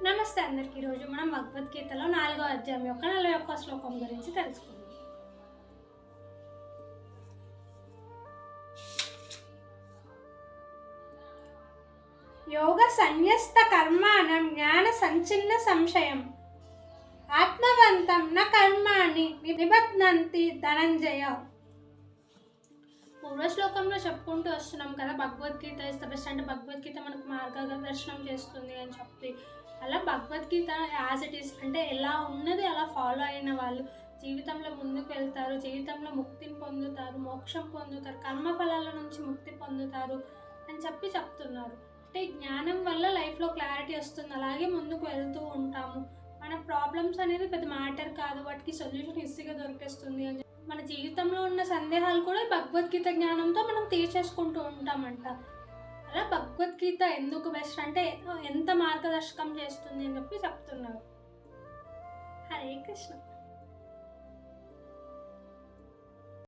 నమస్తే అందరికీ. ఈరోజు మనం భగవద్గీతలో 4వ అధ్యాయం యొక్క 41వ శ్లోకం గురించి తెలుసుకుందాం. యోగ సన్యస్త కర్మాణం జ్ఞాన సంచిన్న సంశయం ఆత్మవంతం న కర్మాణి నిబధ్నంతి ధనంజయ. పూర్వ శ్లోకంలో చెప్పుకుంటూ వస్తున్నాం కదా, భగవద్గీత ఇస్ ద బెస్ట్, అంటే భగవద్గీత మనకు మార్గదర్శనం చేస్తుంది అని చెప్పి. అలా భగవద్గీత యాజ్ ఇట్ ఈస్, అంటే ఎలా ఉన్నది అలా ఫాలో అయిన వాళ్ళు జీవితంలో ముందుకు వెళ్తారు, జీవితంలో ముక్తిని పొందుతారు, మోక్షం పొందుతారు, కర్మఫలాల నుంచి ముక్తి పొందుతారు అని చెప్తున్నారు. అంటే జ్ఞానం వల్ల లైఫ్లో క్లారిటీ వస్తుంది, అలాగే ముందుకు వెళ్తూ ఉంటాము. మన ప్రాబ్లమ్స్ అనేది పెద్ద మ్యాటర్ కాదు, వాటికి సొల్యూషన్ ఈజీగా దొరికేస్తుంది అని మన జీవితంలో ఉన్న సందేహాలు కూడా భగవద్గీత జ్ఞానంతో మనం తీర్చేసుకుంటూ ఉంటామంట. అలా భగవద్గీత ఎందుకు బెస్ట్ అంటే ఎంత మార్గదర్శకం చేస్తుంది అని చెప్తున్నారు. హరే కృష్ణ.